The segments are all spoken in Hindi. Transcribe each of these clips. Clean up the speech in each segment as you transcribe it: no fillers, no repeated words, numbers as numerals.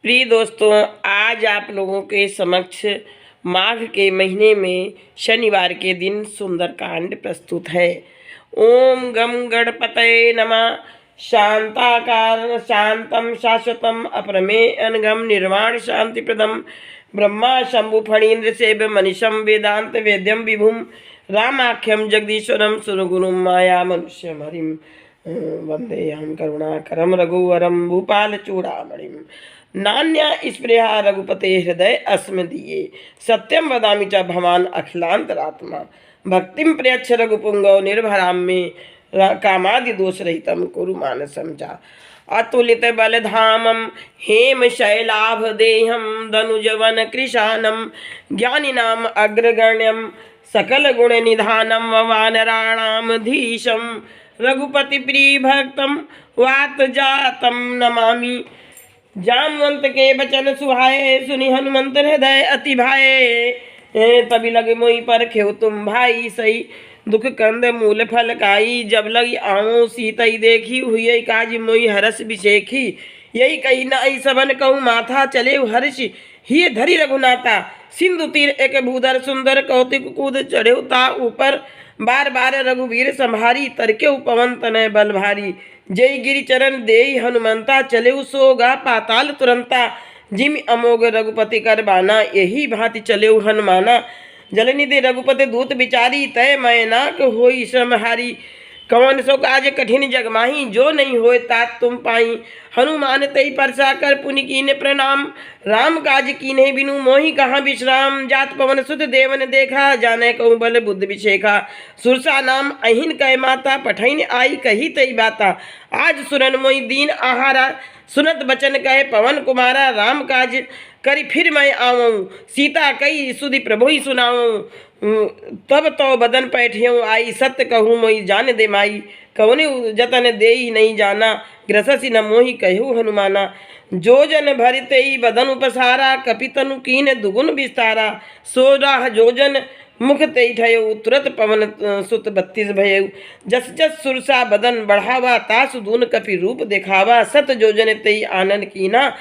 प्रिय दोस्तों, आज आप लोगों के समक्ष माघ के महीने में शनिवार के दिन सुंदरकांड प्रस्तुत है। ओम गम गणपतये नमः। शांताकार शांतम शाश्वतम अप्रमेय अनगम निर्वाण शांति प्रदम ब्रह्मा शंभु फणीन्द्र सेव मनीषम वेदांत वेद्यम विभुम रामाख्यम जगदीश्वरम सुरगुरुम माया मनुष्यम हरिम वंदेहम करुणाकरम रघुवरम भूपाल चूड़ामणिम नान्या स्पृहा रघुपते हृदय अस्मदीये सत्यम वदामि च भवान अखिलांतरात्मा भक्तिम प्रयच्छ रघुपुंगव निर्भराम में कामादि दोष रहितम कुरु मानसम चा अतुलित बलधामम हेम शैलाभ देहम दनुजवन कृशानम ज्ञानिनाम अग्रगण्यम सकल गुण निधानम वानराणाम धीशम रघुपति प्रिय भक्तम वात जातम नमामि। जामवंत के बचन सुहाए सुनि हनुमंत हृदय अति भाए। तभी लगे मोहि पर खेव तुम भाई सही दुख कंद मूल फल काई। जब लगी आओ सीतई देखी हुई काज मोहि हरस बिशेखी। यही कही नाई सबन कहूँ माथा चले हर्ष ही धरी रघुनाथा। सिंधु तीर एक भूधर सुंदर कौतिक कूद चढ़े ता ऊपर बार बार रघुवीर संभारी। तरके पवन तनय बल भारी जय गिरि चरण देई हनुमंता। चले सोगा पाताल तुरंता जिम अमोघ रघुपति कर बाना। यही भांति चले हनुमाना जलनिधि रघुपति दूत बिचारी। तय मैनाक होई श्रमहारी कवन सो काज कठिन जग माही। जो नहीं होए तात तुम पाई हनुमान तई परसा कर पुनि कीने प्रणाम। राम काज कीन्हे बिनु मोहि कहाँ विश्राम। जात पवन सुत देवन देखा जाने कहूँ बल बुद्ध विशेखा। सुरसा नाम अहिन कह माता पठैन आई कही तई बाता। आज सुरन मोहि दीन आहारा सुनत बचन कहे पवन कुमारा। राम काज करी फिर मैं आऊँ सीता कई सुधि प्रभु ही सुनाऊँ। तब तो बदन पैठियों आई सत्य कहूँ मोहि जान दे माई। कौने जतन दे ही नहीं जाना ग्रससी न मोहि कहू हनुमाना। जो जन भरते ही बदन उपसारा कपितनु कीन दुगुन विस्तारा। 16 जोजन मुख तेई ठयो तुरत पवन सुत 32 भयउ। जस जस सुरसा बदन बढ़ावा तासु दून कपि रूप दिखावा। 7 जोजन तेई आनंद कीना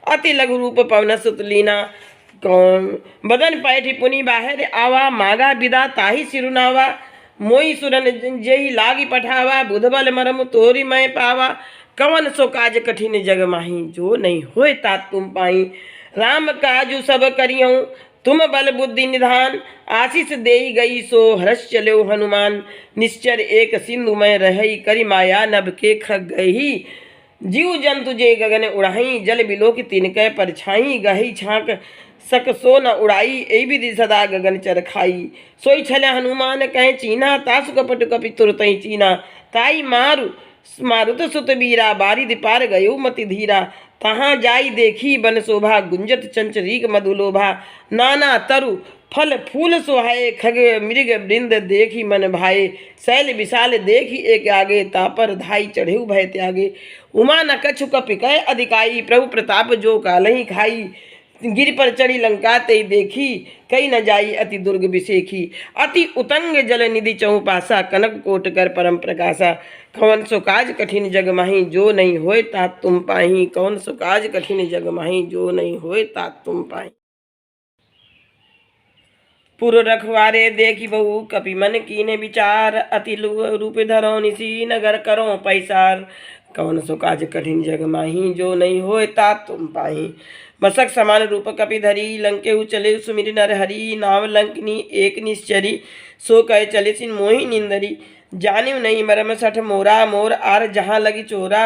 अति लघु रूप पवन सुत लीना। कौन बदन पैठी पुनि बाहर आवा मागा विदा ताही सिरुनावा। मोई सुरन जेहि लागी पठावा बुध बल मरम तोरी मैं पावा। कवन सो काज कठिन जग माही जो नहीं होए तात तुम पाई। राम काजु सब करियऊँ तुम बल बुद्धि निधान। आशीष देई गई सो हर्ष चलो हनुमान। निश्चर एक सिंधु में रही करी माया नभ के खग गई। जीव जंतु जे गगन उड़ाई जल बिलोक तिनकै परछाई। गही छाक सक सो न उड़ाई ए विधि सदा गगन चर खाई। सोई छल हनुमान कह चीना तासु कपट कपि तुरतई चीना। ताई मारुत सुत बीरा बारिद पार गयो मति धीरा। तहाँ जाई देखी बन शोभा गुंजत चंचरीक मधुलोभा। नाना तरु फल फूल सोहाए खग मृग वृंद देखी मन भाए। शैल विशाल देखी एक आगे तापर धाई चढ़े भय त्यागे। उमा न कछु कपिकै अधिकाई प्रभु प्रताप जो कालहि खाई। गिर पर चढ़ी लंका ते देखी कई न जाई अति दुर्ग विशेखी। अति उतंग जल निधि चौपासा कनक कोट कर परम प्रकाशा। कौन सो काज कठिन जग माही जो नहीं होए तात तुम पाही। कौन सो काज कठिन जग माही जो नहीं होए तात तुम पाही। पुर रखवारे देखी बहु कपि मन कीने विचार। अति रूप धरो निसी नगर करो पैसार। कौन सो काज कठिन जग माही जो नहीं होए तात तुम पाही। मसक समान रूप कपि धरी लंके चले सुमिर नर हरि। नाव लंकनी एक निश्चरी सो कहे चले सिन मोहि निंदरी। जानिव नहीं मरम सठ मोरा मोर आर जहाँ लगी चोरा।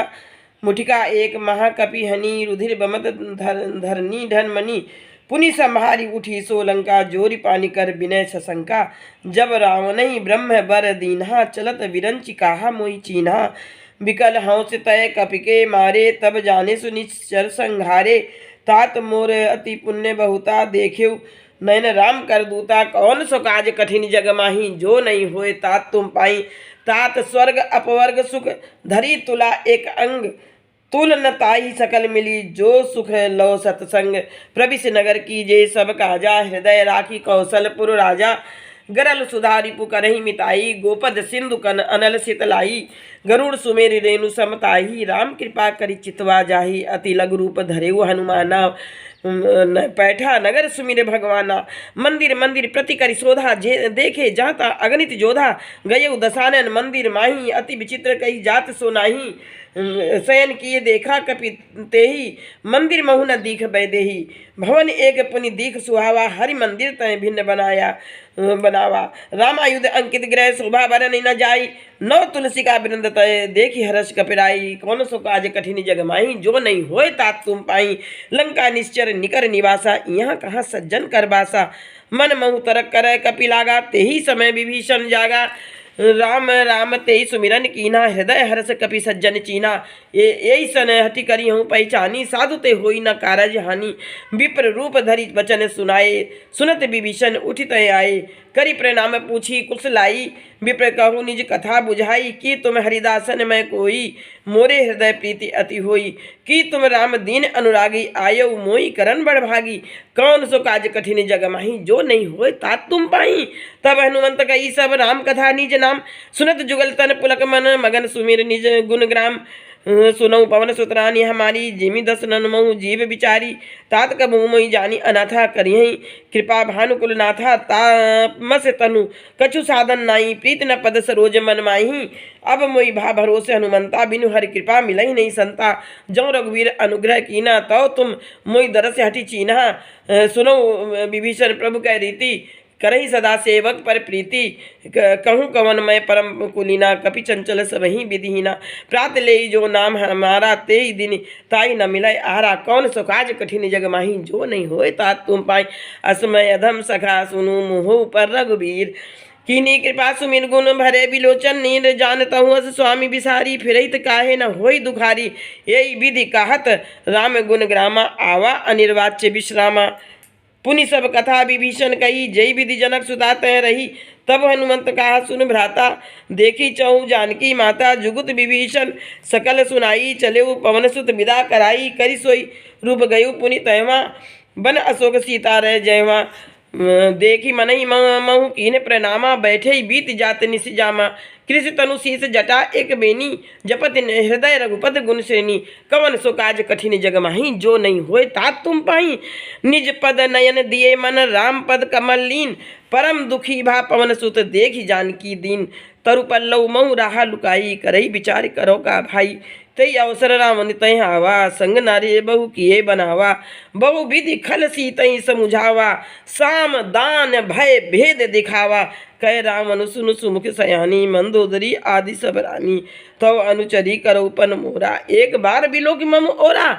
मुठिका एक महाकपि हनी रुधिर बमत धरनी धनमणि। पुनि संहारी उठी सो लंका जोरी पानी कर विनय सशंका। जब रावण ही ब्रह्म बर दीन्हा चलत विरंचि काहा मोहि चीन्हा। विकल हंस तय कपि के मारे तब जाने सुनिश्चर संहारे। तात मोर अति पुण्य बहुता देख्यु नयन राम कर दूता। कौन सो काज कठिन जग माही जो नहीं होए तात तुम पाई। तात स्वर्ग अपवर्ग सुख धरी तुला एक अंग। तुल न ताई सकल मिली जो सुख लो सत्संग। प्रविश नगर की जे सब काजा हृदय राखी कौशलपुर राजा। गरल सुधारी पुकरही मिताई गोपद सिंधु कन अनल शीतलाई। गरुड़ सुमेर रेणु समताही, राम कृपा करी चितवा जाही, अति लघु रूप धरेऊ हनुमाना, पैठा नगर सुमिर भगवाना। मंदिर मंदिर प्रति करि शोधा, देखे जाता अगणित जोधा, गयऊ दसानन मंदिर माही, अति विचित्र कही जात सो नाही, शयन किए देखा कपि तेहि, मंदिर महु न दीख बैदेही, भवन एक पुनि दीख सुहावा, हरि मंदिर तय भिन्न बनावा, रामायुध अंकित ग्रह शोभा बरन न जाई, नौ तुलसी का वृंद तय देखी हर्ष कपिराई, कौन सो काज कठिन जग माही, जो नहीं होए तात तुम पाई, लंका निश्चर निकर निवासा, यहाँ कहाँ सज्जन कर बासा, मन महु तरक करे कपि लागा, तेही समय विभीषण जागा, राम राम तेहि सुमिरन कीना, हृदय हर्ष कपि सज्जन चीना, यही सन हटि करी हूँ पहचानी, साधु ते होई न कारज हानि, विप्र रूप धरि वचन सुनाए, सुनत विभीषण उठित आए, करी प्रणाम पूछी कुशलाई, विप्र कहूँ निज कथा बुझाई, कि तुम हरिदासन में कोई, मोरे हृदय प्रीति अति होई, कि तुम राम दीन अनुरागी, आयऊ मोई करन बड़ भागी, कौन सो काज कठिन जग माही, जो नहीं होए तात तुम पाई, तब हनुमंत कई सब राम कथा निज नाम, सुनत जुगल तन पुलक मन, मगन सुमिर निज गुण ग्राम, सुनऊ पवन सुतरानी हमारी, जिमि दस ननमऊ जीव विचारी, तात कबहु मोहि जानी अनाथा, करियहि कृपा भानुकुल नाथा, तामस तनु कछु साधन नाई, प्रीत न पद सरोज मन माही, अब मोहि भा भरोसे हनुमंता, बिनु हरि कृपा मिलहि नहीं संता, जौ रघुवीर अनुग्रह कीना, तौ तुम मोहि दरस हटि चीन्हा, सुनऊ विभीषण प्रभु कह रीति, करही सदा सेवक पर प्रीति, कहूँ कवन मैं परम कुलीना, कपि चंचल सबही विधिहीना, प्रात ले जो नाम हमारा, ते ही दिन ताई न मिलय आहारा, कौन सो काज कठिन जग माही, जो नहीं होए तात तुम पाई, असमय अधम सखा सुनु मुँह पर रघुवीर, कीनी कृपा सुमिर गुण भरे बिलोचन, नीर जानता हूँ अस स्वामी बिसारी, फिरहित काहे न होई दुखारी, यही विधि कहत राम गुण ग्रामा, आवा अनिर्वाच्य विश्रामा, पुनि सब कथा विभीषण कही, जय विधि जनक सुता तय रही, तब हनुमंत कहा सुन भ्राता, देखी चहु जानकी माता, जुगुत विभीषण सकल सुनाई, चलेऊ पवन सुत विदा कराई, करी सोई रूप गयु पुनि तयवा, बन अशोक सीता रह जयवा, देखी मनई महु कीन प्रणामा, बैठे बीत जात निस जामा, कृषि तनु शीस जटा एक बेनी, जपत हृदय रघुपत गुण श्रेणी, कवन सो काज कठिन जग माही, जो नहीं होए तात तुम पाई, निज पद नयन दिए मन, राम पद कमल लीन, परम दुखी भा पवन सुत, देखी जानकी दीन, तरु पल्लव महु राहा लुकाई, करई विचार करो का भाई, तई अवसर रावण तय आवा, संग नारी बहु किए बनावा, बहु विधि खल सी तई समुझावा, साम दान भय भेद दिखावा, कह रावण सुनु सुमुख सयानी, मंदोदरी आदि सब रानी, तव अनुचरी करौपन मोरा, एक बार बिलोक मम ओरा,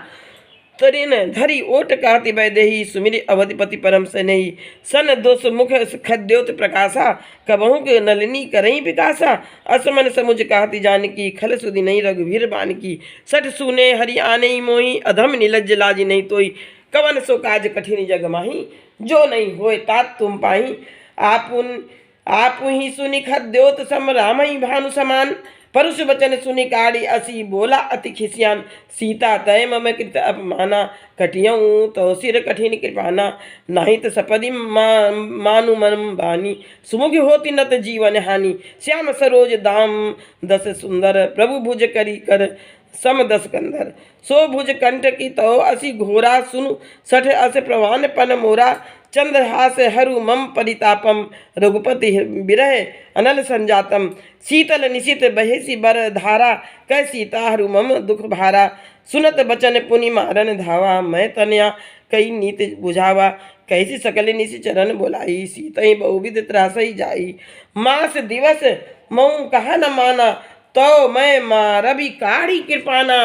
तरिन धरी ओट कहती वैदेही, सुमिरि अवधिपति परम स्नेही, सन दोष मुख खद्योत प्रकाशा, कबहु के नलिनी करही विकासा, असमन समुझ कहती जानकी, खल सुधि नहीं रघुवीर बान की, सठ सुने हरि आने मोही, अधम निलज्ज लाज नहीं तोई, कवन सो काज कठिन जग माही, जो नहीं होए तात तुम पाही, आप ही सुनि खद्योत सम रामहि भानु समान, परुष वचन सुनि काढ़ी असी, बोला अति खिसियान, सीता तय मम कृत अपमाना, कटियऊँ तो सिर कठिन कृपाना, नाहित सपदि मानु मन बानी, सुमुख होती नत जीवन हानि, श्याम सरोज दाम दस सुंदर, प्रभु भुज करी कर सम दस कंधर, सो भुज कंठ की तो असी घोरा, सुनु सठ अस प्रवान पन मोरा, चंद्रहास हरु मम परितापम, रघुपति विरह अनल संजातम, शीतल निशित बहेसी बर धारा, कै सीता हरु मम दुख भारा, सुनत बचन पुनि मारन धावा, मैं तनया कई नीत बुझावा, कैसी सकल निशि चरण बोलाई, सीतई बहुविध त्रासई जाई, मास दिवस मऊ कहा न माना, तो मैं मारबी काढ़ी कृपाना,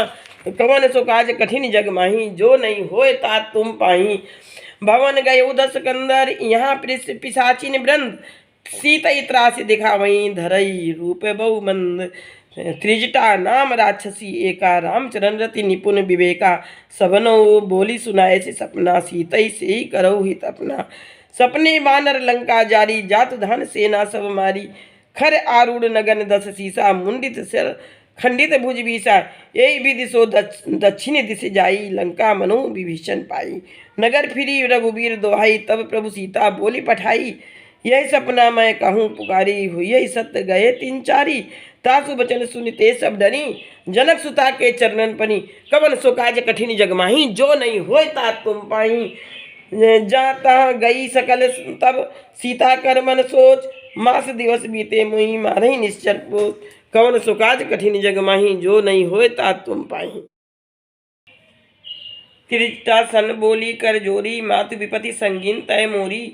कवन सो काज कठिन जग माही, जो नहीं होए तात तुम पाही, भवन गए उदस कंदर, यहाँ पिशाचिन वृंद, सीतई त्रासी दिखावई, धरई रूप बहु मंद, त्रिजटा नाम राक्षसी एका, रामचरण रति निपुण विवेका, सबनो बोली सुनाए से सपना, सीतई से ही करो हित अपना, सपने वानर लंका जारी, जात धन सेना सब मारी, खर आरूढ़ नगन दस सीसा, मुंडित सिर खंडित भुज बीसा, यही विधि सो दक्षिण दिश जाई, लंका मनु विभीषण पाई, नगर फिरी रघुवीर दोहाई, तब प्रभु सीता बोली पठाई, यही सपना मैं कहूँ पुकारी हुई, यही सत्य गए तीन चारी। तासु बचन सुनिते सब डरी, जनक सुता के चरणन पनी। कवन सो काज कठिन जग माही, जो नहीं होय तात तुम पाही। जाता गई सकल तब सीता कर मन सोच, मास दिवस बीते मुहि मारही निश्चर पोत। कवन सो काज कठिन जग माही, जो नहीं होय तात तुम पाही। त्रिजटा सन बोली कर जोरी, मातु विपति संगीन तय मोरी।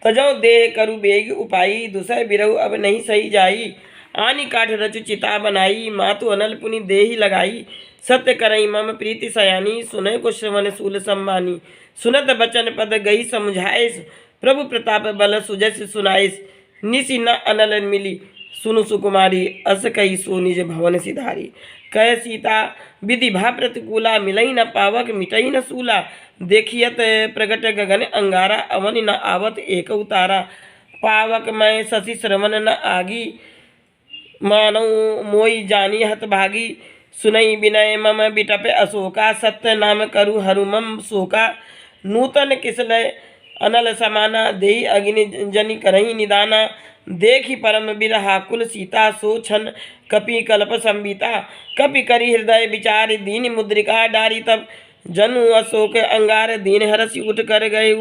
तजौ देह करु बेग उपाई, दुसह बिरहु अब नहीं सही जाई। आनी काठ रचु चिता बनाई, मातु अनल पुनि देहि लगाई। सत्य करई मम प्रीति सयानी, सुनय को श्रवण सूल सम्मानी। सुनत बचन पद गई समझाइस, प्रभु प्रताप बल सुजस सुनाइस। निसि न अनल मिली सुनु सुकुमारी, अस कही सो निज भवन सिधारी। कह सीता विधि भा प्रतिकूला, मिलई न पावक मिटई न सूला। देखियत प्रगट गगन अंगारा, अवन न आवत एक उतारा। पावक मैं शशि श्रवण न आगी, मानव मोई जानी हत भागी। सुनई विनय मम बिटप अशोका, सत्य नाम करु हरु मम शोका। नूतन किसलय अनल समाना, देहि अग्नि जनि करही निदाना। देखी परम बिरहाकुल सीता, सो छन कपि कल्प संबिता। कपि करि हृदय विचार, दीन मुद्रिका डारी तब। जनु अशोक अंगार, दीन हरसि उठ कर गए।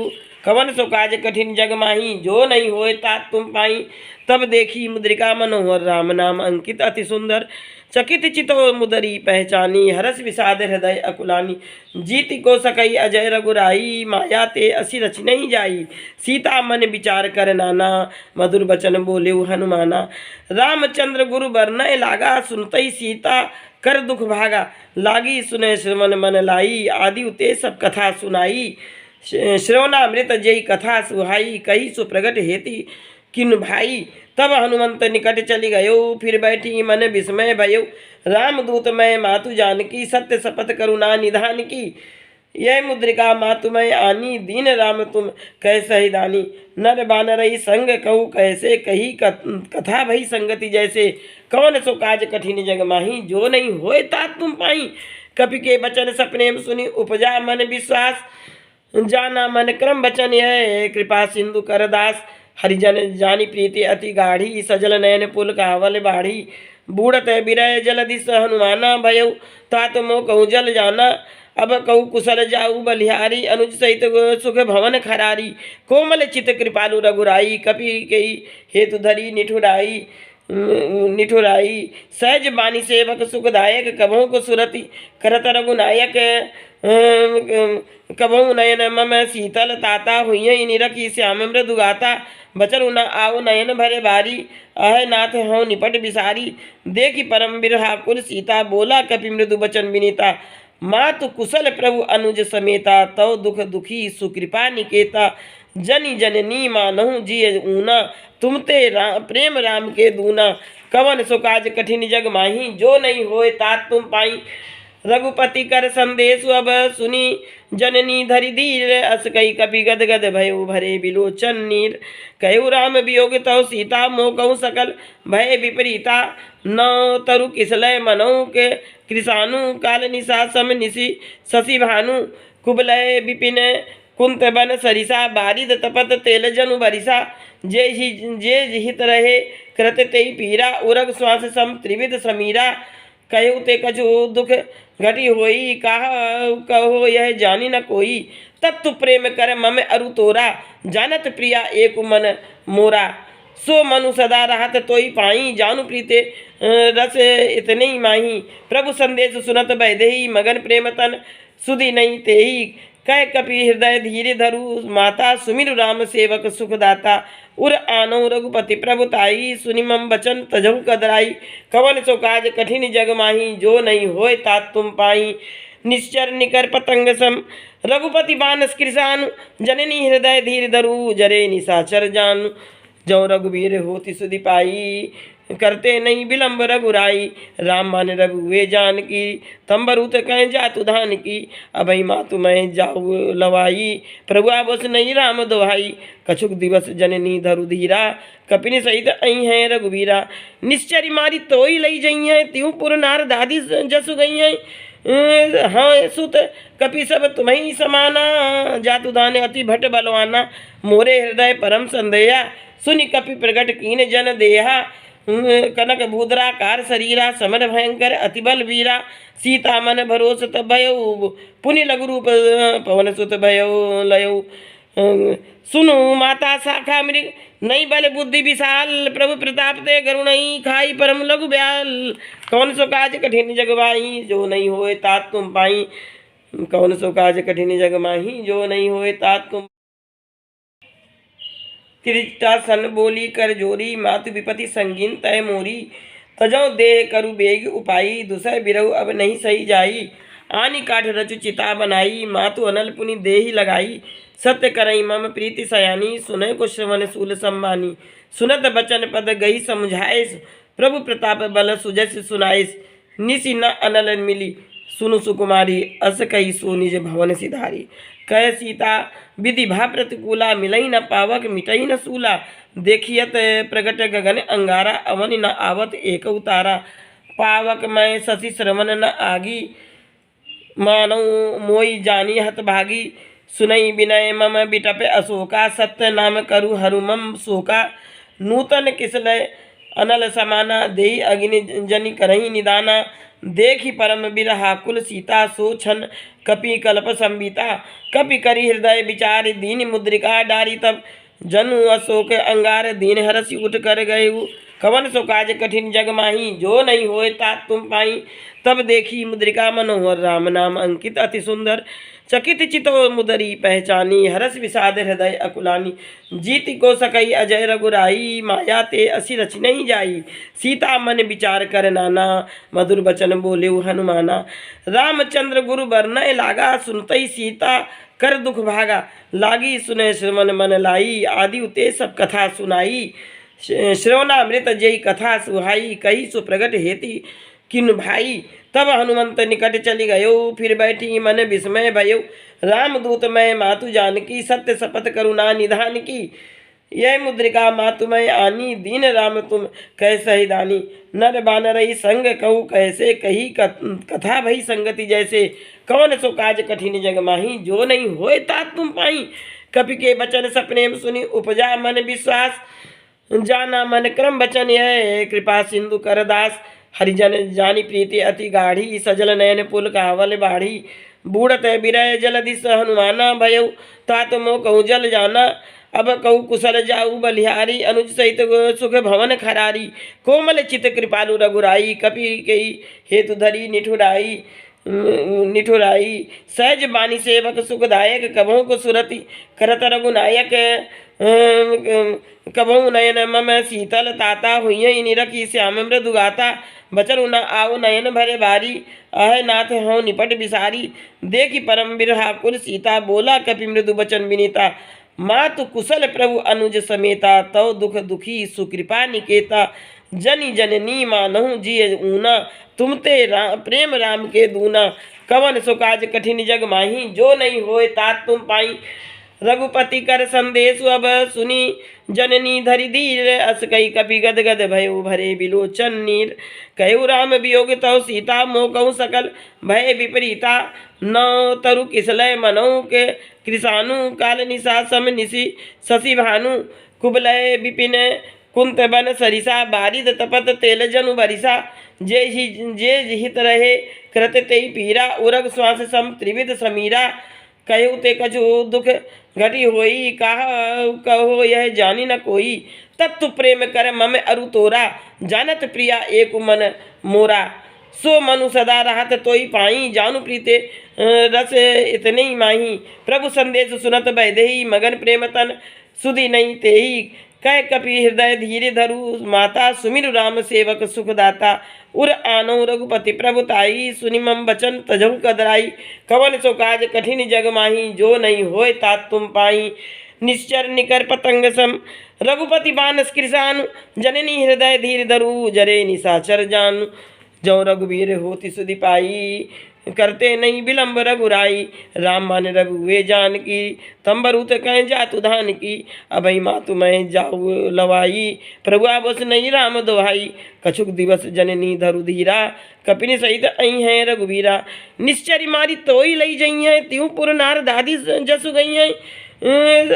कवन सो काज कठिन जग माही, जो नहीं होए तात तुम पाई। तब देखी मुद्रिका मनोहर, राम नाम अंकित अति सुंदर। चकित चितो मुदरी पहचानी, हरस विषाद हृदय अकुलानी। जीति को सकई अजय रघुराई, माया ते असी रच नहीं जाई। सीता मन विचार कर नाना, मधुर बचन बोले हनुमाना। रामचंद्र गुरु बरनय लागा, सुनतई सीता कर दुख भागा। लागी सुने श्रवण मन लाई, आदि उते सब कथा सुनाई। श्रवणामृत जय कथा सुहाई, कही सुप्रगट हेति किन भाई। तब हनुमंत निकट चली गयो, फिर बैठी मन विस्मय भयो। रामदूत मैं मातु जानकी, सत्य शपथ करुणा निधान की। यह मुद्रिका मातु मैं आनी, दीन राम तुम कैसे ही दानी। नर बानरई संग कहू कैसे, कही कथा भई संगति जैसे। कौन सो काज कठिन जग माही, जो नहीं होए तात तुम पाई। कपि के बचन सपने सुनी, उपजा मन विश्वास। जाना मन क्रम बचन यह, कृपा सिंधु कर दास। हरिजन जानी प्रीति अति गाढ़ी, सजल नयन पुल कावल बाढ़ी। बूढ़त बिरय जलदिस हनुमाना, भयउ तात मोह कहूँ जल जाना। अब कहूँ कुशल जाऊ बलिहारी, अनुज सहित सुख भवन खरारी। कोमल चित कृपालु रघुराई, कपि कई हेतु धरी निठुराई। सहज बानी सेवक सुखदायक, कभों को सुरति करत रघुनायक। कभों नयन मम शीतल ताता, हुई निरखी श्याम मृदु गाता। बचन न आओ नयन भरे बारी, अह नाथ हूँ निपट बिसारी। देखी परम बिरहाकुल सीता, बोला कपि मृदु बचन विनीता। मातु कुशल प्रभु अनुज समेता, तव दुख दुखी सुकृपा निकेता। जनि जननी मानहु जिय ऊना, तुमते प्रेम राम के दूना। कवन सो काज कठिन जग माही, जो नहीं होए तात तुम पाई। रघुपति कर संदेश अब सुनी, जननी धरि धीर। अस कई कपि गद गद भयो, भरे बिलोचन नीर। कहु राम वियोग तव सीता, मोह कहूँ सकल भय विपरीता। नौ तरु किसलय मनऊ के कृषाणु, काल निशा सम निशि शशि भानु। कुबलय विपिन कुंत बन सरिसा, बारिद तपत तेल जनु बरिसा। जे हित रहे कृत तेई पीरा, उरग श्वास सम त्रिविध समीरा। कहु ते कछु दुख घटी होई, कहो यह जानी न कोई। तत्तु प्रेम कर मम अरु तोरा, जानत प्रिया एक मन मोरा। सो मनु सदा रहत तोई पाई, जानु प्रीते रस इतने ही माही। प्रभु संदेश सुनत बैदेही, मगन प्रेम तन सुधि नहीं तेही। कह कपि हृदय धीरे धरु माता, सुमिरु राम सेवक सुखदाता। उर आनो रघुपति प्रभुताई, सुनि मम बचन तजहु कदराई। कवन सो काज कठिन जग माही, जो नहीं होए तात तुम पाई। निश्चर निकर पतंग सम रघुपति बानस कृषानु, जननी हृदय धीर धरु जरे निशाचर जानु। जो रघुवीर होति सुधि पाई, करते नहीं विलम्ब रघुराई। राम मान रघुवे जान की, तम्बरूत कह जातु धान की। अभई मातु मैं जाऊ लवाई, प्रभु आवस नहीं राम दोहाई। कछुक दिवस जननी धरु धीरा, कपिन सहित अई हैं रघुवीरा। निश्चरी मारी तोई लई जई हैं, त्यों पुर नार दादी जसु गई हैं। हाँ सुत कपि सब तुम्हें समाना, जातु दाने अति भट बलवाना, मोरे हृदय परम संदेहा, सुनि कपि प्रगट कीन जन देहा, कनक भूद्राकार शरीरा, समर भयंकर अति बल वीरा, सीता मन भरोस तब भयो, पुनि लघु रूप पवन सुत भयो लयो, सुनु माता शाखा मृग, नई बल बुद्धि विशाल, प्रभु प्रताप ते गरुणई, खाई परम लघु ब्याल, कौन सो काज कठिन जग माही, जो नहीं होए तात तुम पाई, कौन सो काज कठिन जग माही, जो नहीं होए तात तुम। त्रिजटा सन बोली कर जोरी, मातु विपति संगीन तय मोरी, तजौ देह करु बेग उपाई, दुसह बिरहु अब नहीं सही जाई, आनी काठ रचु चिता बनाई, मातु अनल पुनि देहि लगाई, सत्य करई मम प्रीति सयानी, सुनय को श्रवण सूल सम्मानी, सुनत बचन पद गई समझाइस, प्रभु प्रताप बल सुजस सुनाइस, निसि न अनल मिली, सुनु सुकुमारी, अस कही सो निज भवन सिधारी, कह सीता विधि भा प्रतिकूला, मिलई न पावक मिटई न सूला, देखियत प्रगट गगन अंगारा, अवन न आवत एक उतारा, पावक मैं शशि श्रवण न आगी, मानव मोई जानी हत भागी, सुनई विनय मम बिटप अशोका, सत्य नाम करु हरुमम शोका, नूतन किसलय अनल समाना, देहि अग्नि जनि करही निदाना, देखि परम बिरहा कुल सीता, सो छन कपि कल्प संबिता, कपि करि हृदय विचार, दीन मुद्रिका डारी, तब जनु अशोक अंगार, दीन हरसि उठ कर गए, कवन सो काज कठिन जग माही, जो नहीं होए तात तुम पाई, तब देखी मुद्रिका मनोहर, राम नाम अंकित अति सुंदर, चकित चितो मुदरी पहचानी, हरस विषाद हृदय अकुलानी, जीति को सकई अजय रघुराई, माया ते असी रच नहीं जाई, सीता मन विचार कर नाना, मधुर बचन बोले हनुमाना, रामचंद्र गुरु बरनय लागा, सुनतई सीता कर दुख भागा, लागी सुने श्रवण मन लाई, आदि उते सब कथा सुनाई, श्रवणामृत जय कथा सुहाई, कही सो प्रगट हेति किन भाई, तब हनुमंत निकट चली गयो, फिर बैठी मन विस्मय भयो, रामदूत मैं मातु जानकी, सत्य शपथ करुणा निधान की, यह मुद्रिका मातु मैं आनी, दीन राम तुम कैसे दानी, नर बानरई संग कहू कैसे, कही कथा भई संगति जैसे, कौन सो काज कठिन जग माही, जो नहीं होए तात तुम पाई, कपि के बचन सपने सुनी, उपजा मन विश्वास, जाना मन क्रम बचन यह, कृपा सिंधु कर दास, हरिजन जानी प्रीति अति गाढ़ी, सजल नयन पुल कावल बाढ़ी, बूढ़त बिरय जलदिस हनुमाना, भयउ तात मो कहूँ जल जाना, अब कहूँ कुशल जाऊ बलिहारी, अनुज सहित सुख भवन खरारी, कोमल चित कृपालु रघुराई, कपि कई हेतु धरी निठुराई, सहज बानी सेवक सुखदायक, कभों को सुरति करत रघुनायक, कभों नयन मम शीतल ताता, हुई निरखी श्याम मृदु गाता, बचरु न आओ नयन भरे बारी, अह नाथ हों निपट बिसारी, देखी परम बिरहा कुल सीता, बोला कपि मृदु बचन विनीता, मातु कुशल प्रभु अनुज समेता, तव दुख दुखी सुकृपा निकेता, जनि जननी मानहु जिय ऊना, तुमते प्रेम राम के दूना, कवन सो काज कठिन जग माही, जो नहीं होए तात तुम पाई, रघुपति कर संदेश अब सुनी, जननी धरि धीर, अस कई कपि गद गद भयो भरे बिलोचन नीर, कहु राम वियोग तव सीता, मोह कहु सकल भय विपरीता, नौ तरु किसलय मनऊ के कृषाणु, काल निशा सम निशि शशि भानु, कुबलय विपिन कुंत बन सरिसा, बारिद तपत तेल जनु बरिसा, जे हित रहे कृत तेई पीरा, उरग श्वास सम त्रिविध समीरा, कहु ते कछु दुख घटी होई, कहो यह जानी न कोई, तत्तु प्रेम कर मम अरु तोरा, जानत प्रिया एक मन मोरा, सो मनु सदा रहत तोई पाई, जानु प्रीते रस इतने ही माही, प्रभु संदेश सुनत बैदेही, मगन प्रेम तन सुधि नहीं तेही, कह कपि हृदय धीरे धरु माता, सुमिरु राम सेवक सुखदाता, उर आनो रघुपति प्रभुताई, सुनि मम बचन तजहु कदराई, कवन सो काज कठिन जग माही, जो नहीं होए तात तुम पाई, निश्चर निकर पतंग सम रघुपति बानस कृषानु, जननी हृदय धीर धरु, जरे निशाचर जानु, जौ रघुवीर होति सुधि पाई, करते नहीं विलम्ब रघुराई। राम मान रघुए जानकी, तम्बरुत कह जातु धान की। अबई मातु मैं जाऊ लवाई, प्रभु आवस नहीं राम दोहाई। कछुक दिवस जननी धरु धीरा, कपिनी सहित अई हैं रघुवीरा। निश्चरी मारी तोई लई जई हैं, त्यों पुर नार दादी जसु गई हैं।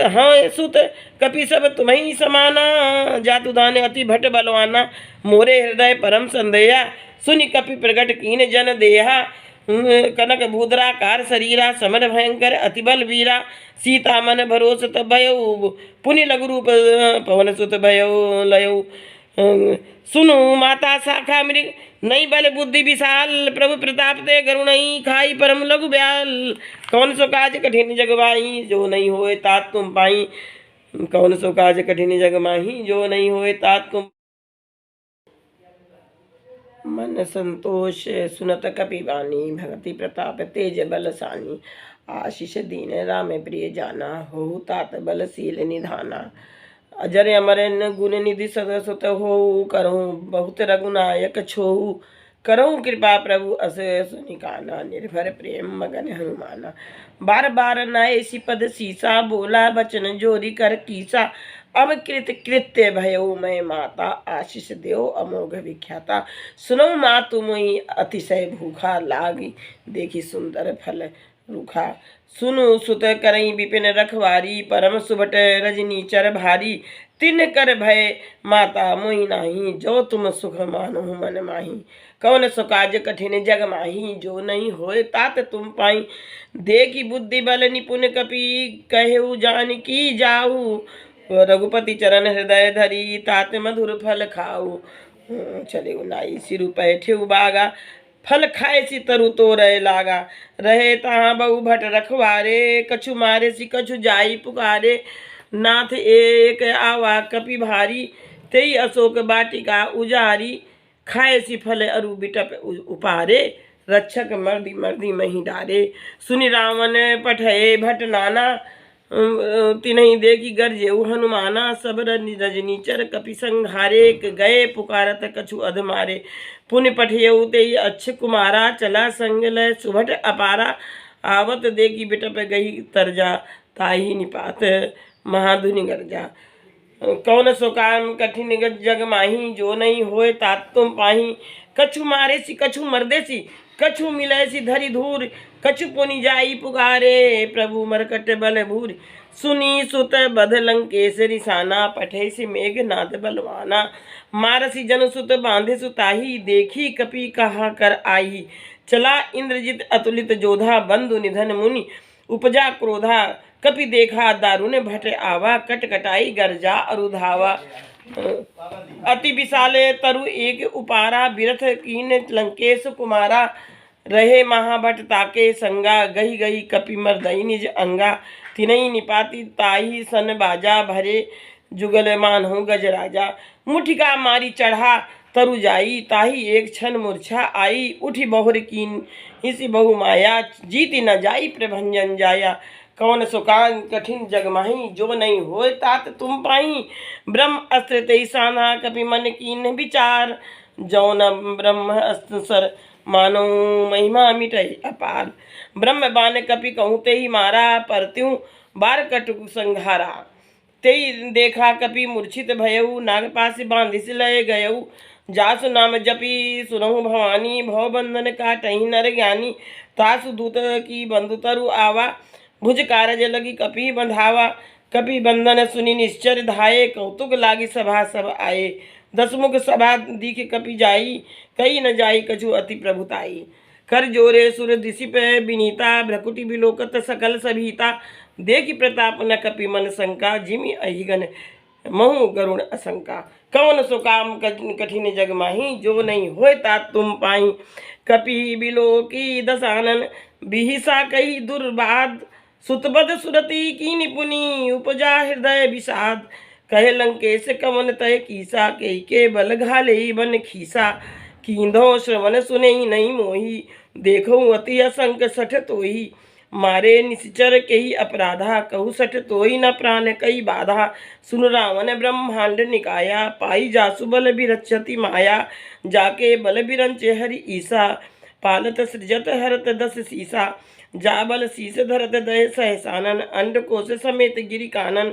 हाँ सुत कपि सब तुम्हें समाना, जातु दान अति भट बलवाना। मोरे हृदय परम संदेहा, सुनि कपि प्रगट कीन जन देहा। कनक भूद्राकार शरीरा, समर भयंकर अति बल वीरा। सीता मन भरोस तब भयउ, पुनि लघु रूप पवन सुत भयउ लयउ। सुनु माता शाखा मृग, नहीं बल बुद्धि विशाल। प्रभु प्रताप ते गरुणई, खाई परम लघु ब्याल। कौन सो काज कठिन जग माही, जो नहीं होए तात तुम पाई। कौन सो काज कठिन जग माही, जो नहीं होए तात तुम। मन संतोष सुनत कपि वाणी, भगति प्रताप तेज बल सानी। आशीष दीन राम प्रिय जाना, हो तात बलशील निधाना। अजर अमर गुण निधि सदा सुत हो, करहूँ बहुत रघुनायक छोहू। करहूँ कृपा प्रभु अस सुनिकाना, निर्भर प्रेम मगन हनुमाना। बार बार नए पद सीसा, बोला बचन जोरी कर कीसा। अब कृत कृत्य भयो मैं माता, आशीष देव अमोघ विख्याता। सुनो मातु मोहि अतिशय भूखा, लागी देखी सुंदर फल रूखा। सुनु सुत करई विपिन रखवारी, परम सुभट रजनी चर भारी। तिन कर भय माता मोहि नाही, जो तुम सुख मानो मन माही। कौन सो काज कठिन जग माही, जो नहीं होए तात तुम पाई। देखी बुद्धि बल निपुण कपि, कहेउ जानकी जाऊ। रघुपति चरण हृदय धरी, तात मधुर फल खाऊ। चले नाई सिरु पैठे बागा, फल खाए सी तरु तो रहे लागा। रहे तहाँ बहु भट रखवारे, कछु मारे सी कछु जाई पुकारे। नाथ एक आवा कपि भारी, तेई अशोक बाटिका उजारी। खाए सी फल अरु बिटप उपारे, रक्षक मर्दी मर्दी मही डारे। सुनि रावण पठये भट नाना, तिन्हि देखी गरजेउ हनुमाना। सब रजनीचर कपि संघारे, गए पुकारत कछु अधमारे। पुण्य पठयउ तेई अच्छ कुमारा, चला संग लय सुभट अपारा। आवत देखी बिटप गई तरजा, ताही निपात महाधुनि गर्जा। कौन सो काम कठिन जग माही, जो नहीं होए तात तुम पाही। कछु मारे सी कछु मर्दे सी, कछु मिले सी धरी धूर। कछु पुनि जाई पुकारे, प्रभु मरकट बल भूर। सुनी सुत बध लंकेश रिसाना, पठे से मेघनाथ बलवाना। मारसी जन सुत बांधे सुताही, देखी कपि कहा कर आई। चला इंद्रजित अतुलित जोधा, बंधु निधन मुनि उपजा क्रोधा। कपि देखा दारुण भट आवा, कटकटाई गर्जा अरुधावा। अति विशाले तरु एक उपारा, बिरथ कीन लंकेश कुमारा। रहे महाभट ताके संगा, गही गही कपि मर्दई निज अंगा। तिनहि निपाति ताही सन बाजा, भरे जुगल मानहु गजराजा। मुठिका मारी चढ़ा तरु जाई, ताही एक क्षण मूर्छा आई। उठी बहुर कीन इसी बहु माया, जीति न जाई प्रभंजन जाया। कौन सुकान कठिन जग माही, जो नहीं होए तात तुम पाई। ब्रह्म अस्त्र तेई साना, कपि मन कीन विचार। जौन ब्रह्म अस्त्र सर, मानो महिमा मिटई अपार। ब्रह्म बान कपि कहूँ ते ही मारा, परत्यूं बार कटु संघारा। तेई देखा कपि मूर्छित भयऊ, नागपास बांधिस लय गयऊ। जासु नाम जपी सुनहु भवानी, भव बंधन काटहि नर ज्ञानी। तासु दूत की बंधु तरु आवा, भुज कारज लगी कपि बंधावा। कपि बंधन सुनि निश्चर धाये, कौतुक लागी सभा सब आए। दसमुख सभा दीख कपि जाई, कई न जाई कछु अति प्रभुताई। कर जोरे सुर दिशिप विनीता, भ्रकुटि बिलोकत सकल सभीता। देखि प्रताप न कपि मन शंका, जिमि अहिगन महु गरुण असंका। कौन सो काम कठिन जग माही, जो नहीं होए तात तुम पाई। कपि बिलोकी दसानन, बिहिसा कही दुर्बाद। सुतबद सुरति की निपुनी, उपजा हृदय विषाद। कहे लंकेश कवन तय कीसा, के बल घाले बन खीसा। कींधो श्रवण सुने नहीं मोही, देखो अति असंक सठ तोही। मारे निश्चर के ही अपराधा, कहु सठ तोही न प्राण कई बाधा। सुन रावण ब्रह्मांड निकाया, पाई जासु बल बिरचति माया। जाके बल बिरंचे हरि ईसा, पालत सृजत हरत दस सीसा, जाबल शीस धरत दह सहसानन, अंड कोश समेत गिरि कानन,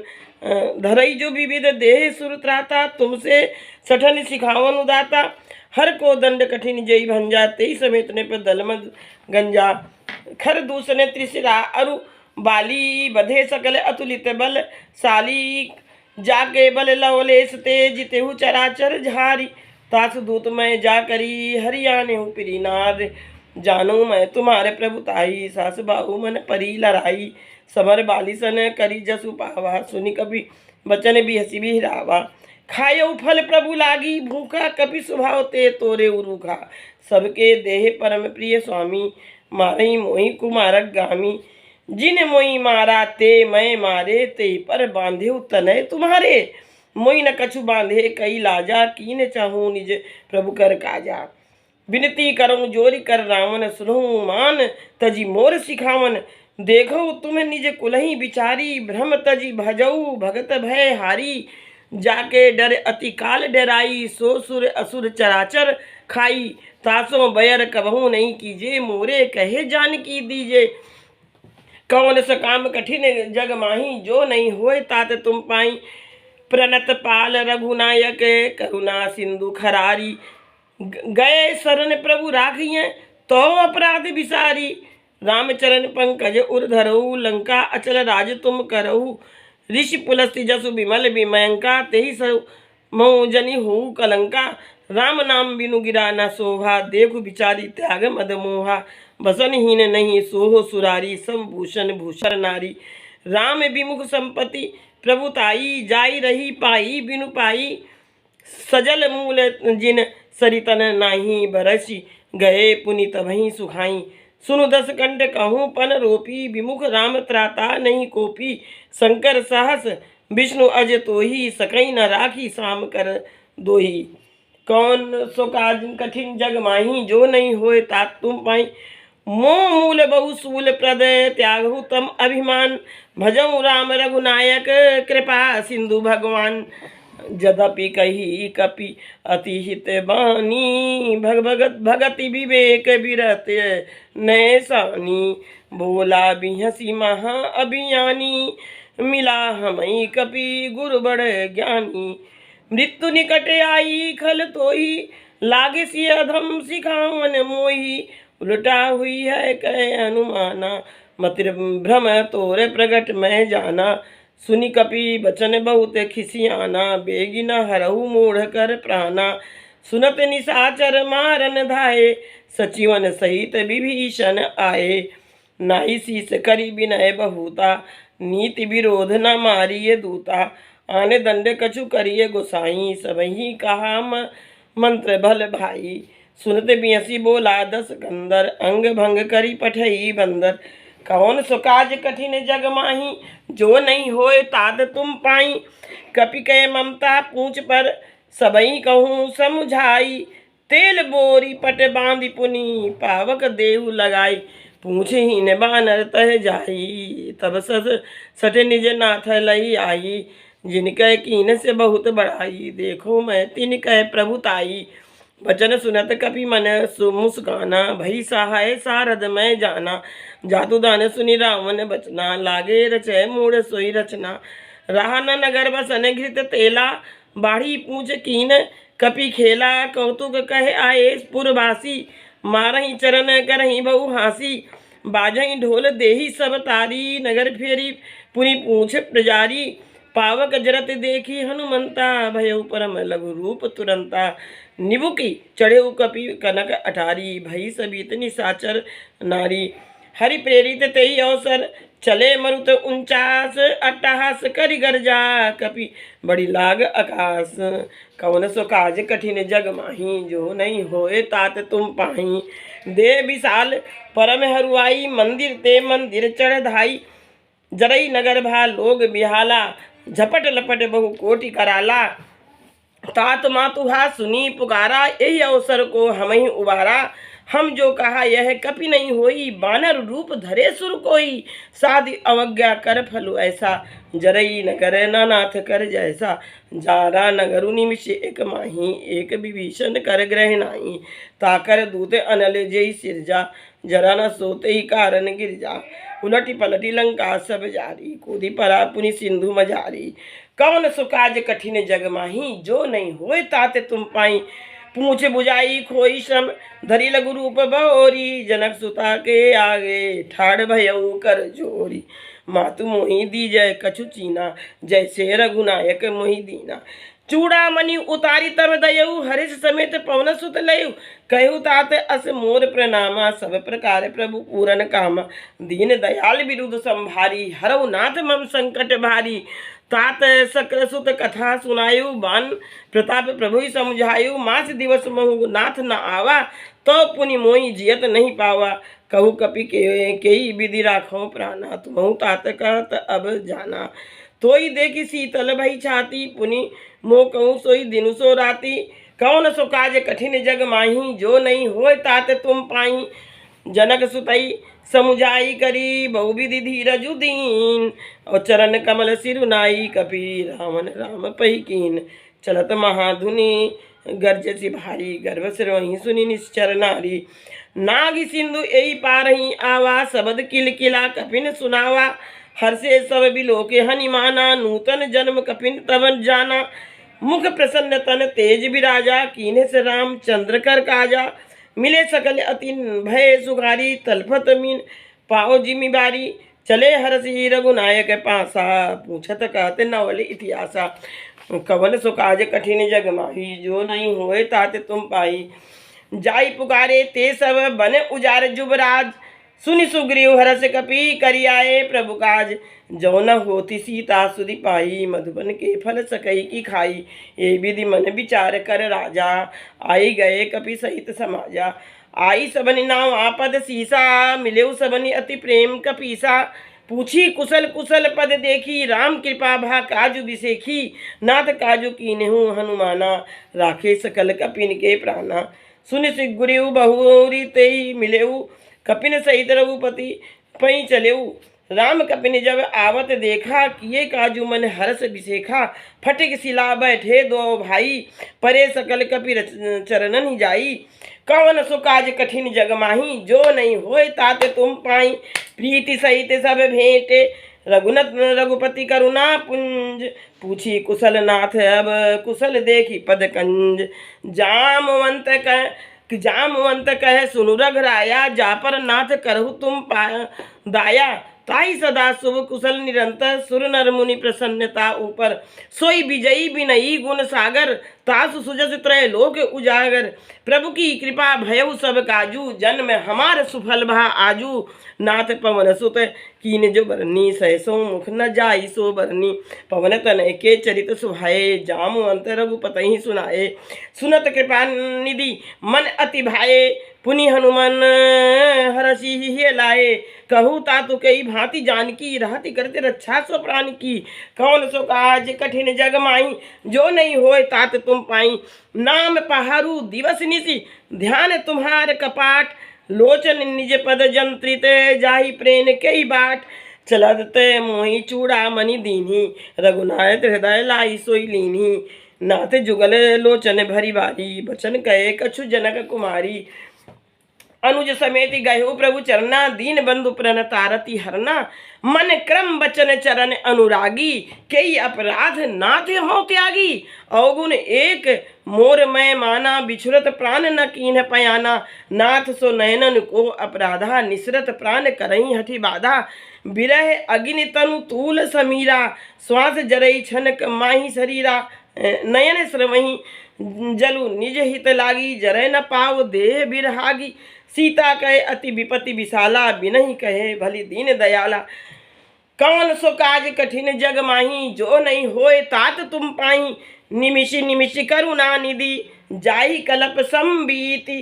धरई जो विविध देह सुर त्राता, तुमसे सठन सिखावन उदाता, हर को दंड कठिन जई भंजा, तेई समेत ने पर दलमद गंजा, खर दूसने त्रिशिरा अरु बाली, बधे सकल अतुलित बल शाली, जाके बल लवलेश तेज तेहु चराचर झारी, तास दूत मैं जा करी हरियाणे हूँ प्रीनाद, जानू मैं तुम्हारे प्रभुताई, सास बाहु मन परी लड़ाई, समर बालिसन करी जसु पावा, सुनि कभी बचन भी हसी भी हिरावा, खायो फल प्रभु लागी भूखा, कपि स्वभाव ते तोरे उरूखा, सबके देह परम प्रिय स्वामी, मारही मोहि कुमारक गामी, जिन मोई मारा ते मैं मारे, ते पर बांधे तनय तुम्हारे, मोई न कछु बांधे कई लाजा, कीन चाहूँ निज प्रभु कर काजा, विनती करऊँ जोरी कर रावण, सुनहु मान तजी मोर सिखावन, देखो तुम निज कुलही बिचारी, भ्रम तजी भजऊ भगत भय हारी, जाके डर अति काल डराई, सो सुर असुर चराचर खाई, तासों बयर कबहू नहीं कीजे, मोरे कहे जान की दीजे, कौन स काम कठिन जग माही, जो नहीं होए तात तुम पाई, प्रणत पाल रघुनायक करुणा सिंधु खरारी, गए शरण प्रभु राखिए तो अपराध विसारी, रामचरण पंकज उर धरऊ, लंका अचल राज तुम करऊ, ऋषि पुलस्ति जसु विमल विमयंका, तेहि सौ मऊ जनि हो कलंका, राम नाम बिनु गिरा न शोभा, देखु बिचारी त्याग मद मोहा, बसनहीन नहीं सोहो सुरारी, सब भूषण भूषण नारी, राम विमुख संपत्ति प्रभुताई, जाई रही पाई बिनु पाई, सजल मूल जिन सरितन नाही, बरसी गए पुनित वहीं सुखाई, सुनु दस कंठ कहूँ पन रोपी, विमुख राम त्राता नहीं कोपी, शंकर सहस विष्णु अज तोही, सकई न राखी साम कर दोही, कौन सो काज कठिन जग माही, जो नहीं होए तात तुम पाई, मोह मूल बहु सूल प्रद त्यागहु तम अभिमान, भजऊ राम रघुनायक कृपा सिंधु भगवान, यद्यपि कही कपि अति हित बानी, भगत भगति विवेक विरत नैसानी, बोला बिहसी महा अभियानी, मिला हमई कपि गुरु बड़ ज्ञानी, मृत्यु निकट आई खल तोही, लागे सी अधम सिखावन मोही, उल्टा हुई है कह अनुमाना, मतिर भ्रम तोरे प्रगट मैं जाना, सुनि कपि बचन बहुत खिसियाना, बेगी न हरहु मूढ़ कर प्राणा, सुनत निशाचर मारन धाये, सचिवन सहित विभीषण आए, नाई शीस करी विनय बहुता, नीति विरोध न मारिये दूता, आने दंड कछु करिए गोसाई, सबही कहा मंत्र भल भाई, सुनते बियसी बोला दस कंदर, अंग भंग करी पठई बंदर, कौन सो काज कठिन जग माही, जो नहीं होए ताद तुम पाई, कपि कह ममता पूछ पर सबई कहूँ समुझाई, तेल बोरी पट बांधि पुनि पावक देहु लगाई, पूछ ही न बानर तह जाई, तब सट निज नाथ लई आई, जिनकह कीन से बहुत बढ़ाई, देखो मैं तिनकह प्रभुताई, वचन सुनत कपि मन मुस्काना, भई सहाय सारद मैं जाना, जादू दान सुनि रावण बचना, लागे रचय मूढ़ सोई रचना, रहा न नगर बसन घृत तेला, बाढ़ी पूछ कीन कपि खेला, कौतुक कह आए पुरवासी, मारही चरण करही बहु हासी, बाजही ढोल देही सब तारी, नगर फेरी पुनि पूछ प्रजारी, पावक जरत देखी हनुमंता, भयउ परम लघु रूप तुरंता, निबुकी चढ़े कपि कनक अठारी, भई सबीत निशाचर नारी, हरि प्रेरित तेहि अवसर, चले मरुत 49 अट्टहास करि गर्जा, कपि बड़ी लाग आकाश, कौन सो काज कठिन जग माही, जो नहीं होए तात तुम पाही, दे विशाल परम हरुआई, मंदिर ते मंदिर चढ़ धाई, जरई नगर भा लोग बिहाला, झपट लपट बहु कोटि कराला, तात मातुहा सुनी पुकारा, यही अवसर को हमही उबारा, हम जो कहा यह कपि नहीं होई, बानर रूप धरे सुर कोई, साधि अवज्ञा कर फलु ऐसा, जरई न करे ना नाथ कर जैसा, जारा नगरु निमिष एक माही, एक विभीषण कर ग्रह नाही, ताकर दूत अनल जय सिरजा, जरा न सोते ही कारण गिरजा, उलटी पलटी लंका सब जारी, कूदी परा पुनि सिंधु मजारी, कौन सुकाज कठिन जग माही, जो नहीं होए ताते तुम पाई, पूछ बुझाई खोई श्रम, धरी लघु रूप बहोरी, जनक सुता के आगे ठाड़ भयऊ कर जोरी, मातु मोहि दीजय कछु चीना, जैसे रघुनायक मोहि दीना, चूड़ामणि उतारी तब दयऊ, हरिश समेत पवन सुत लयऊ, कहु तात अस मोर प्रणामा, सब प्रकार प्रभु पूरन कामा, दीन दयाल विरुद्ध संभारी, हरऊ नाथ मम संकट भारी, तात सक्र सुत कथा सुनायु, बान प्रताप प्रभु समझायु, मास दिवस महु नाथ न आवा, तो पुनि मोहि जियत नहीं पावा, कहु कपि के विधि राखो प्राणा, तुमहु तात कहत अब जाना, तोई देखी शीतल भई छाती, पुनि मोह कहूँ सोई दिनु सो राती, कौन सो काज कठिन जग माही, जो नहीं होए तात तुम पाई, जनक सुतई समुझाई करी, बहुविधि धीरजु दीन, और चरण कमल सिरुनाई, कपि रामन राम पही कीन, चलत महाधुनि गर्जसि भारी, गर्भ सिरवही सुनि निश्चर नारी, नाग सिंधु एई पारही आवा, सबद किल किला कपिन सुनावा, हर्षे सब बिलोके हनिमाना, नूतन जन्म कपिन तवन जाना, मुख प्रसन्न तन तेज विराजा, कीन्हे से राम चंद्र कर काजा, मिले सकल अति भय सुखारी, तलफत मीन पाओ जिम्मेवारी, चले हरसी रघुनायक पासा, पूछत कहते नवल इतिहासा, कवन सो काज कठिन जग माही, जो नहीं होए ताते तुम पाई, जाई पुकारे ते सब बन उजार जुबराज, सुनि सुग्रीव हरस कपि करियाए प्रभु काज, जो न होती सीता सुधि पाई, मधुबन के फल सकई की खाई, ये विधि मन विचार कर राजा, आई गए कपि सहित समाजा, आई सबनि नाम आपद सीसा, मिले सबनि अति प्रेम कपीसा, पूछी कुशल कुशल पद देखी, राम कृपा भा काजु बिसेखी, नाथ काजु कीन्हु हनुमाना, राखे सकल कपिन के प्राणा, सुनि सुग्रीव बहुरी तेई मिलेऊ, कपिन सहित रघुपति पई चलेऊ, राम कपिन जब आवत देखा, किए काजू मन हरस बिसेखा, फटिक सिला बैठे दो भाई, परे सकल कपि चरणन जाई, कौन सो काज कठिन जग माही, जो नहीं होए ताते तुम पाई, प्रीति सहित सब भेंटे, रघुनत रघुपति करुणा पुंज, पूछी कुशल नाथ अब कुशल देखी पद कंज, जामवंत कहे सुनु रघुराया, जा पर नाथ करहु तुम पाया दाया, ताई सदा शुभ कुशल निरंतर, सुर नर मुनि प्रसन्नता ऊपर, सोई विजयी बिनई गुण सागर, तासु सुजस त्रय लोक उजागर, प्रभु की कृपा भयउ सब काजू, जन्म हमार सुफल भा आजू, नाथ पवन सुत कीन जो बरनी, सहसो मुख न जाई सो बरनी, पवन तनय के चरित सुभाए, जामवंत रघुपति सुनाए, सुनत कृपा निधि मन अति भाए, पुनि हनुमान हरषि हे लाए, कहू तातु कई भांति जानकी, रहति करते रक्षा सो प्राण की, कौन सो काज कठिन जग माही, जो नहीं होए तात तुम पाई, नाम पहारू दिवस निशि, ध्यान तुम्हार कपाट, लोचन निज पद जंत्रित, जाहि प्रेम कई बाट, चलते मोहि चूड़ामणि दीन्ही, रघुनायक हृदय लाई सोई लीन्ही, नाथ जुगल लोचन भरी बारी, बचन कहे कछु जनक कुमारी, अनुज समेत गयो प्रभु चरना, दीन बंधु प्रण तारती हरना, मन क्रम बचन चरण अनुरागी, कई अपराध नाथ हो त्यागी, अवगुण एक मोर मैं माना, बिछुरत प्राण न कीन्ह पयाना, नाथ सो नयनन को अपराधा, निसरत प्राण करही हठि बाधा, बिरह अग्नि तनु तूल समीरा, श्वास जरई छनक माही शरीरा, नयन श्रवही जलु निज हित लागी, जरय न पाव देह बिरहागी, सीता कहे अति विपति विशाला, बिनहि कहे भली दीन दयाला, कौन सो काज कठिन जग माही, जो नहीं होए तात तुम पाई, निमिषि निमिषि करुणा निधि, जाई कलप संबीति,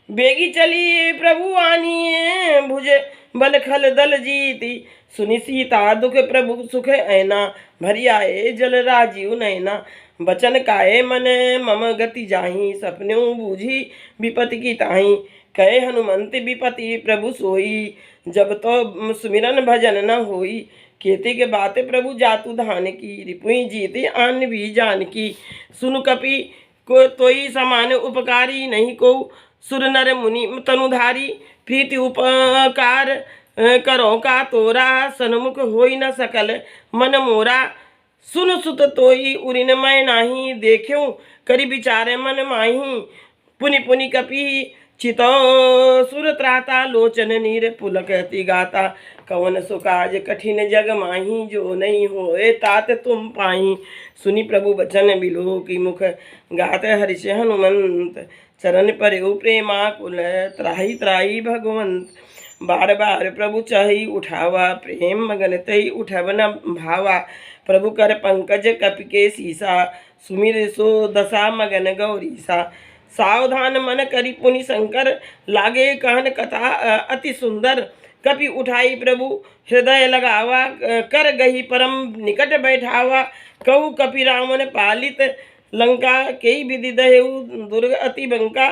बेगी चली प्रभु आनिए, भुज बल खल दल जीति, सुनि सीता दुख प्रभु सुख ऐना, भरी आए जल राजीव नैना, बचन काए मन मम गति जाही, सपने बूझी विपति की ताही, कहे हनुमंत विपति प्रभु सोई, जब तो सुमिरन भजन न होई। खेती के बाते प्रभु जातु धान की, रिपुई जीते आन भी जान की। सुनु कपि को तोई समान उपकारी, नहीं को सुर नर मुनि तनुधारी। प्रीति उपकार करो का तोरा, सन्मुख होई न सकल मन मोरा। सुन सुत तोई उरिन मैं नाही, देख्यो करी विचारे मन माही। पुनि पुनि कपि चितो सुर त्राता, लोचन नीर पुलकति गाता। कवन सो काज कठिन जग माही, जो नहीं होए तात तुम पाही। सुनि प्रभु बचन बिलो की, मुख गात हर्ष हनुमंत। चरण पर प्रेमा कुल, त्राही त्राही भगवंत। बार बार प्रभु चही उठावा, प्रेम मगन तई उठब न भावा। प्रभु कर पंकज कपि के सीसा, सुमिर सो दशा मगन गौरीसा। सावधान मन करि पुनि शंकर, लागे कहन कथा अति सुंदर। कपि उठाई प्रभु हृदय लगावा, कर गही परम निकट बैठावा। कहु कपि रावण पालित लंका, के विधि दहेउ दुर्ग अति बंका।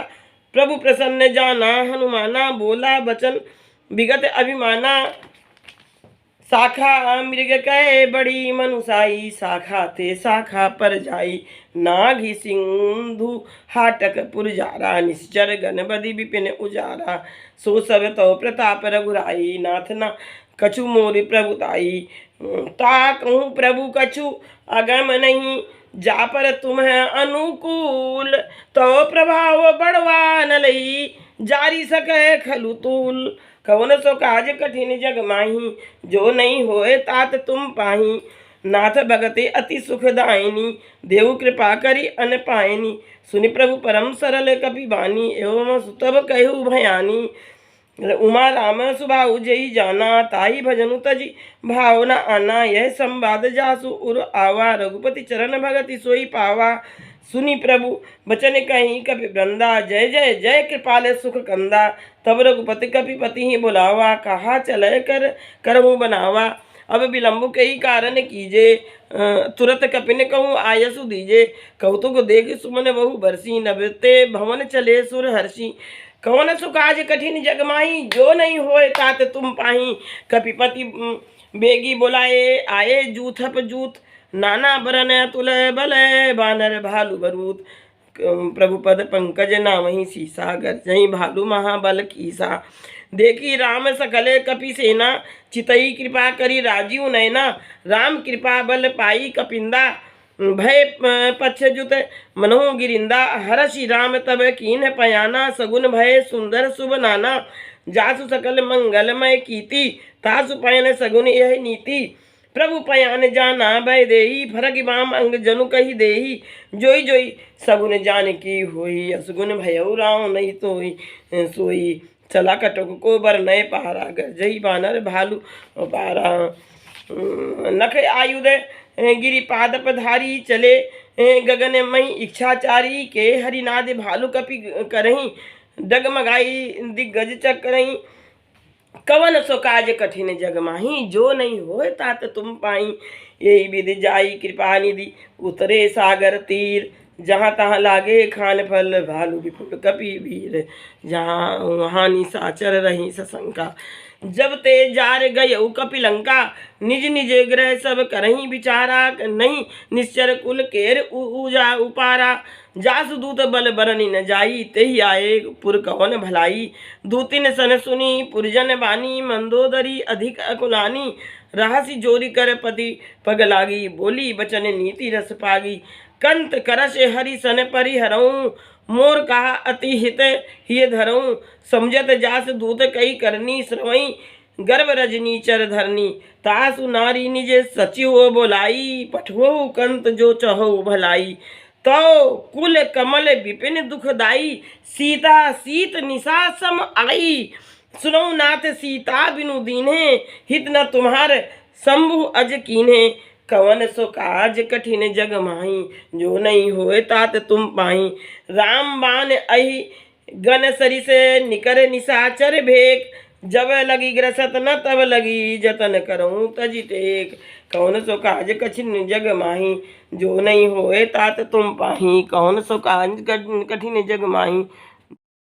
प्रभु प्रसन्न जाना हनुमाना, बोला बचन विगत अभिमाना। शाखा मृग कहे बड़ी मनुसाई, शाखा ते शाखा पर जाई। नाघि सिंधु हाटक पुरजारा, निश्चर गण बदि विपिन उजारा। सो सब तो प्रताप रघुराई, नाथ ना कछु मोरि प्रभुताई। ता कहूँ प्रभु कछु अगम नहीं, जा पर तुम्हें अनुकूल। तो प्रभाव बढ़वा न लई, जारी सके खलु तूल। कवन सो काज कठिन जग माही, जो नहीं होए तात तुम पाही। नाथ भगते अति सुखदायिनी, देव कृपा करी अन पायनी। सुनि प्रभु परम सरल कपि बानी, एवं सुतब कहु भयानी। उमा राम सुभाउ जई जाना, ताई भजनु तजी भावना आना। यह संवाद जासु उर आवा, रघुपति चरण भगति सोई पावा। सुनि प्रभु बचन कहीं कपि वृंदा, जय जय जय कृपाल सुख कंदा। तब रघुपति कपिपति ही बुलावा, कहा चले कर करहूँ बनावा। अब विलम्ब कई कारण कीजे, तुरत कपिन कहूँ आयसु दीजे। कौतुक देख सुमन बहु बरसी, नभते भवन चले सुर हर्षि। कौन सुकाज कठिन जग माही, जो नहीं होए तात तुम पाही। कपिपति बेगी बुलाए, आए जूथप जूथ। नाना बरन तुल बल, बानर भालू बरूत। प्रभु पद पंकज नामहि सीसा, गर्जई भालू महाबल कीसा। देखी राम सकले कपि सेना, चितई कृपा करी राजीव नैना। राम कृपा बल पाई कपिंदा, भय पच्छजुत मनहु गिरिंदा। हरषि राम तब कीन पयाना, सगुन भय सुंदर शुभ नाना। जासु सकल मंगलमय कीति, तासु पयन सगुन यह नीति। प्रभु पयान जाना भय देही, फरक बाम अंग जनु कही देही। जोई जोई सगुन जान की होई, असगुन भयउ राव नहीं तोई सोई। चला कटक को बर नय पारा, गरजई बानर भालू पारा। नख आयुध गिरिपाद पधारी, चले गगन मई इच्छाचारी। के हरिनाद भालू कपि करही, डगमगाई दिग्गज चक्रही। कवन सो काज कठिन जग माही, जो नहीं होए तात तुम पाई। यही विधि जाई कृपा निधि, उतरे सागर तीर। जहाँ तहाँ लागे खान फल, भालू विपुल कपि वीर। जहाँ वहाँ निशाचर रही सशंका, जब ते जार गयउ कपिलंका। निज निज ग्रह सब करही विचारा, नहीं निश्चर कुल केर ऊजा उपारा। जासु दूत बल बरनी न जाई, तेहि आए पुर कवन भलाई। दूतिन सन सुनी पुरजन बानी, मंदोदरी अधिक अकुलानी। रहसी जोरी कर पति पग लागी, बोली बचन नीति रस पागी। कंत करश हरि सन परिहरऊँ, मोर कहा अति हित हिय धरऊँ। समझत जास दूत कई करनी, श्रवई गर्भ रजनी चर धरनी। तासु नारी निज सचिव बोलाई, पठवहु कंत जो चहु भलाई। तो कुल कमल विपिन दुखदाई, सीता सीत निशा सम आई। सुनौ नाथ सीता बिनु दीन्हे, हित न तुम्हार शंभु अज कीन्हे। कवन सो काज कठिन जग माही, जो नहीं होए तात तुम पाही। राम बान अहि गन सरिस, निकर निशाचर भेक। जब लगी ग्रसत न तब लगी, जतन करऊँ तजि टेक। कौन सो काज कठिन जग माही, जो नहीं होए तात तुम पाही। कौन सो काज कठिन जग माही।